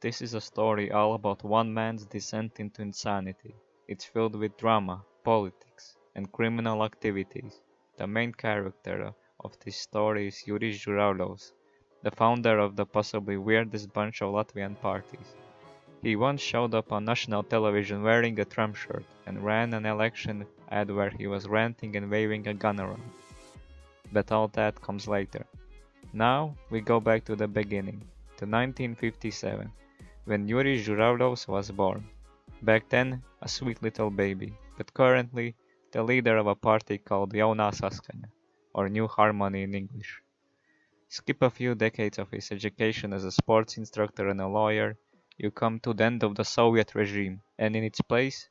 This is a story all about one man's descent into insanity. It's filled with drama, politics, and criminal activities. The main character of this story is Juris Žuravļovs, the founder of the possibly weirdest bunch of Latvian parties. He once showed up on national television wearing a Trump shirt and ran an election ad where he was ranting and waving a gun around. But all that comes later. Now we go back to the beginning, to 1957, when Juris Žuravļovs was born. Back then, a sweet little baby, but currently the leader of a party called Jaunā Saskaņa, or New Harmony in English. Skip a few decades of his education as a sports instructor and a lawyer, you come to the end of the Soviet regime, and in its place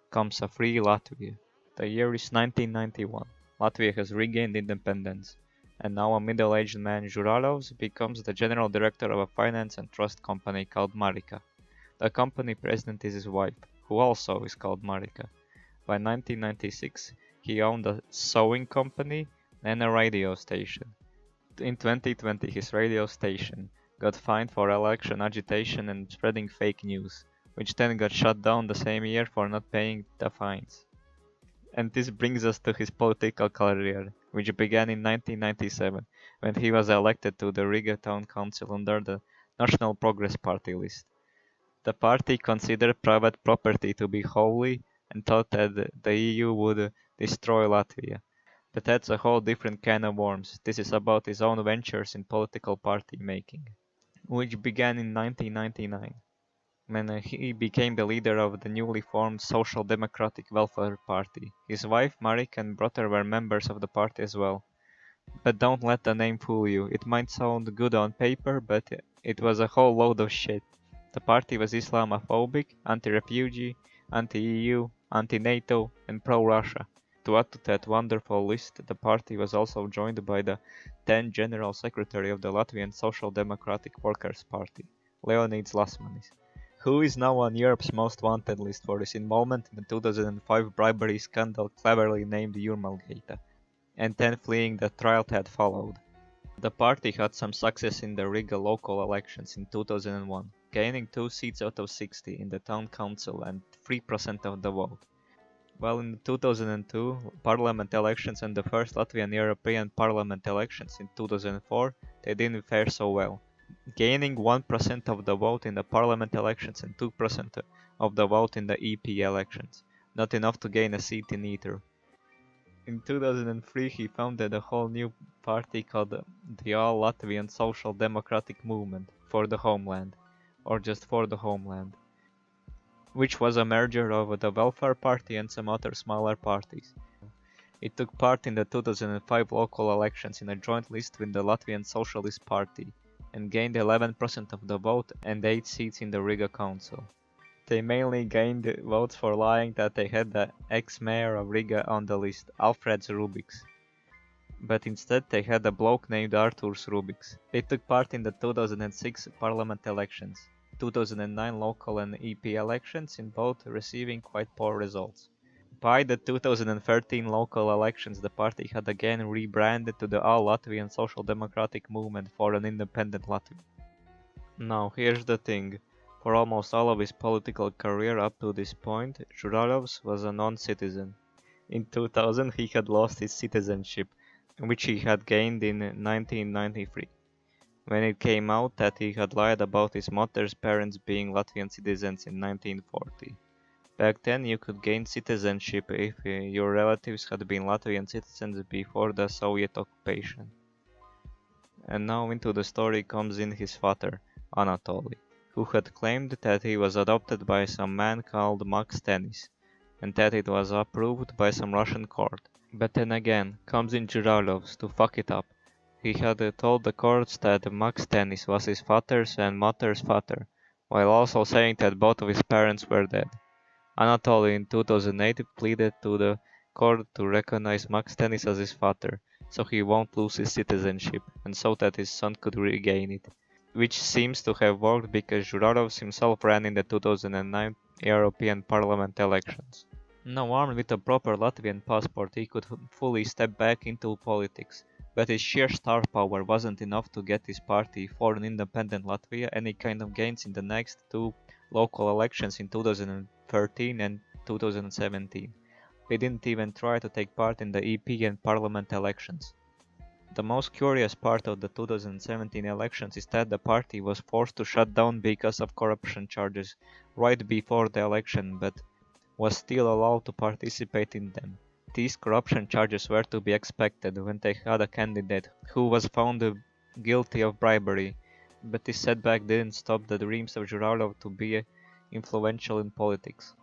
comes a free Latvia. The year is 1991. Latvia has regained independence, and now a middle-aged man, Žuravļovs, becomes the general director of a finance and trust company called Marika. The company president is his wife, who also is called Marika. By 1996, he owned a sewing company and a radio station. In 2020, his radio station got fined for election agitation and spreading fake news, which then got shut down the same year for not paying the fines. And this brings us to his political career, which began in 1997, when he was elected to the Riga Town Council under the National Progress Party list. The party considered private property to be holy and thought that the EU would destroy Latvia. But that's a whole different can of worms. This is about his own ventures in political party making, which began in 1999, when he became the leader of the newly formed Social Democratic Welfare Party. His wife, Marika, and brother were members of the party as well. But don't let the name fool you. It might sound good on paper, but it was a whole load of shit. The party was Islamophobic, anti-refugee, anti-EU, anti-NATO, and pro-Russia. To add to that wonderful list, the party was also joined by the then General Secretary of the Latvian Social Democratic Workers' Party, Leonids Lasmanis, who is now on Europe's most wanted list for his involvement in the 2005 bribery scandal cleverly named Jurmalgate, and then fleeing the trial that followed. The party had some success in the Riga local elections in 2001, gaining 2 seats out of 60 in the town council and 3% of the vote. While in the 2002 parliament elections and the first Latvian European Parliament elections in 2004, they didn't fare so well, gaining 1% of the vote in the parliament elections and 2% of the vote in the EP elections, not enough to gain a seat in either. In 2003 he founded a whole new party called the All Latvian Social Democratic Movement for the Homeland, or just for the Homeland, which was a merger of the Welfare Party and some other smaller parties. It took part in the 2005 local elections in a joint list with the Latvian Socialist Party and gained 11% of the vote and 8 seats in the Riga Council. They mainly gained votes for lying that they had the ex-mayor of Riga on the list, Alfreds Rubiks. But instead they had a bloke named Artūrs Rubiks. They took part in the 2006 parliament elections, 2009 local and EP elections, in both receiving quite poor results. By the 2013 local elections, the party had again rebranded to the All Latvian Social Democratic Movement for an independent Latvia. Now here's the thing. For almost all of his political career up to this point, Žuravļovs was a non-citizen. In 2000 he had lost his citizenship, which he had gained in 1993, when it came out that he had lied about his mother's parents being Latvian citizens in 1940. Back then you could gain citizenship if your relatives had been Latvian citizens before the Soviet occupation. And now into the story comes in his father, Anatoly, who had claimed that he was adopted by some man called Maks Tenis, and that it was approved by some Russian court. But then again comes in Žuravļovs to fuck it up. He had told the courts that Maks Tenis was his father's and mother's father, while also saying that both of his parents were dead. Anatoly in 2008 pleaded to the court to recognize Maks Tenis as his father, so he won't lose his citizenship, and so that his son could regain it, which seems to have worked because Žuravļovs himself ran in the 2009 European Parliament elections. Now armed with a proper Latvian passport, he could fully step back into politics, But his sheer star power wasn't enough to get his party for an independent Latvia any kind of gains in the next two local elections in 2013 and 2017. He didn't even try to take part in the EP and parliament elections. The most curious part of the 2017 elections is that the party was forced to shut down because of corruption charges right before the election, but was still allowed to participate in them. These corruption charges were to be expected when they had a candidate who was found guilty of bribery, but this setback didn't stop the dreams of Žuravļovs to be influential in politics.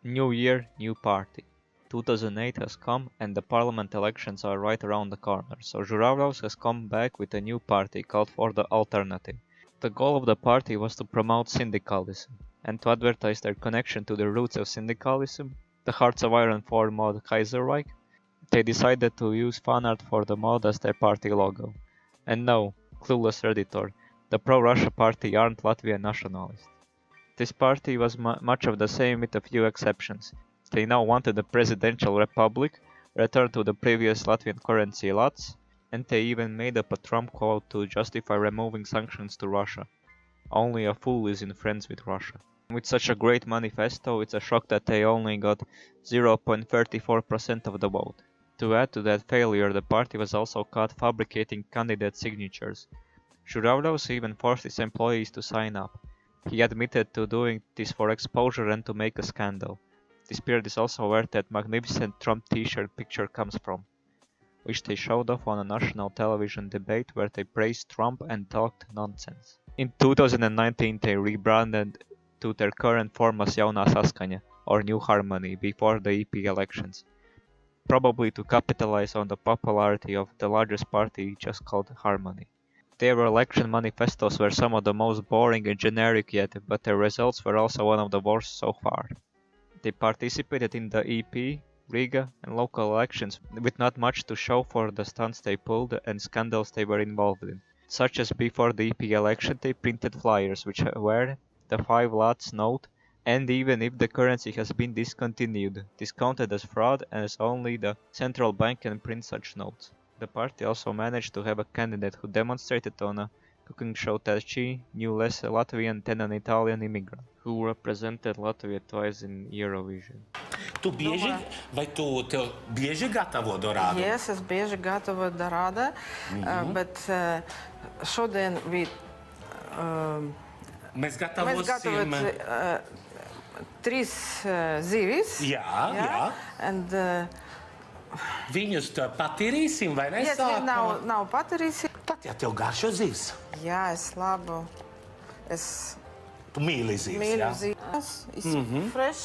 New year, new party. 2008 has come and the parliament elections are right around the corner, so Žuravļovs has come back with a new party called for the Alternative. The goal of the party was to promote syndicalism and to advertise their connection to the roots of syndicalism, the Hearts of Iron 4 mod Kaiserreich. They decided to use fan art for the mod as their party logo. And no, clueless editor, the pro-Russia party aren't Latvian nationalists. This party was much of the same with a few exceptions. They now wanted a presidential republic, return to the previous Latvian currency lats, and they even made up a Trump quote to justify removing sanctions to Russia. Only a fool is in friends with Russia. With such a great manifesto, it's a shock that they only got 0.34% of the vote. To add to that failure, the party was also caught fabricating candidate signatures. Žuravļovs even forced his employees to sign up. He admitted to doing this for exposure and to make a scandal. This period is also where that magnificent Trump t-shirt picture comes from, which they showed off on a national television debate where they praised Trump and talked nonsense. In 2019 they rebranded to their current form as Jaunā Saskaņa, or New Harmony, before the EP elections, probably to capitalize on the popularity of the largest party just called Harmony. Their election manifestos were some of the most boring and generic yet, but their results were also one of the worst so far. They participated in the EP, Riga and local elections with not much to show for the stunts they pulled and scandals they were involved in, such as before the EP election they printed flyers which were the 5 lats note, and even if the currency has been discontinued, discounted as fraud as only the central bank can print such notes. The party also managed to have a candidate who demonstrated on a cooking show that she knew less a Latvian than an Italian immigrant, who represented Latvia twice in Eurovision. Tu bieži, vai tev bieži gatavo dorādu? Yes, es bieži gatavoju dorādu, bet šodien Mēs gatavosim 3 zivis. Jā. And, viņus patīrīsim, vai ne? Yes, nav patīrīsim. Tad, ja tev garšo zivs. Jā, es labu. Tu mīli zivs, mīlu zivs. It's fresh.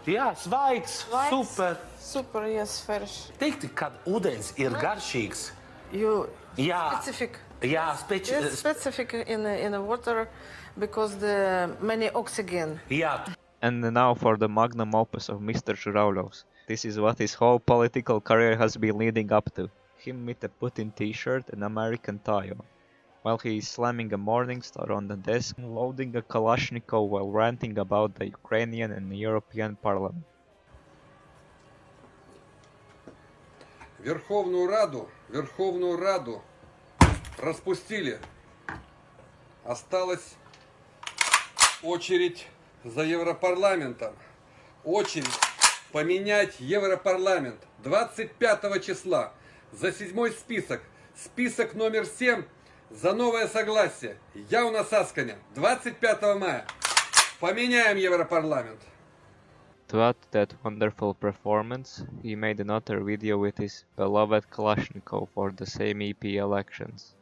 Jā, svaigs, super. Super, yes, fresh. Teikti, kad ūdens ir garšīgs. Specific. Jā, specific in the water because the many oxygen. Jā. And now for the magnum opus of Mr. Žuravļovs. This is what his whole political career has been leading up to. Him with a Putin t-shirt and American tie on, while he is slamming a Morning Star on the desk and loading a Kalashnikov while ranting about the Ukrainian and European Parliament. Верховную Раду распустили. Осталась очередь за Европарламентом. Очередь поменять Европарламент 25 числа за 7-й список. Список номер 7 за новое согласие. Jaunā Saskaņa 25 мая. Поменяем Европарламент. To add to that wonderful performance, he made another video with his beloved Kalashnikov for the same EP elections.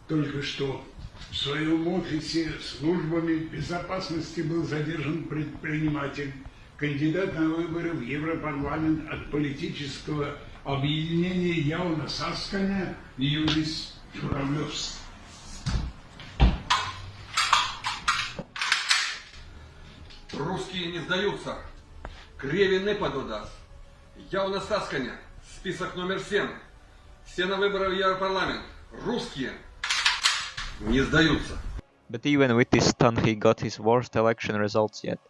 Только что в своем офисе службами безопасности был задержан предприниматель, кандидат на выборы в Европарламент от политического объединения Jaunā Saskaņa Juris Žuravļovs. Русские не сдаются. Креви не подудаст. Jaunā Saskaņa. Список номер 7. Все на выборы в Европарламент. Русские не сдаются. But even with this stunt he got his worst election results yet.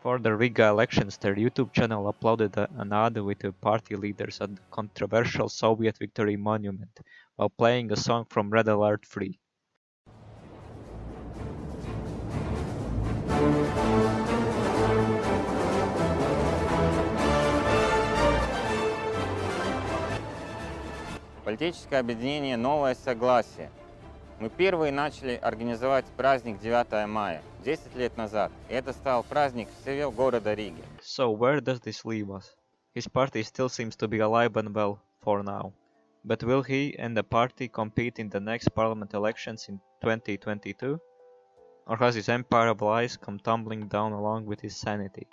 For the Riga elections, their YouTube channel uploaded an ad with the party leaders at the controversial Soviet Victory Monument, while playing a song from Red Alert 3. Политическое объединение «Новое согласие». Мы первые начали организовать праздник 9 мая, 10 лет назад, и это стал праздник всего города Риги. So where does this leave us? His party still seems to be alive and well, for now. But will he and the party compete in the next parliament elections in 2022? Or has his empire of lies come tumbling down along with his sanity?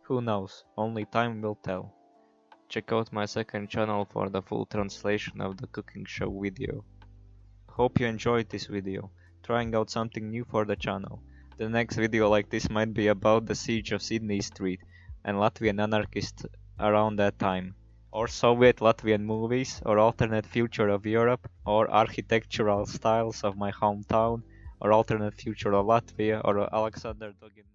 Who knows, only time will tell. Check out my second channel for the full translation of the cooking show video. Hope you enjoyed this video, trying out something new for the channel. The next video like this might be about the siege of Sydney Street and Latvian anarchists around that time, or Soviet Latvian movies, or alternate future of Europe, or architectural styles of my hometown, or alternate future of Latvia, or Alexander Dugin.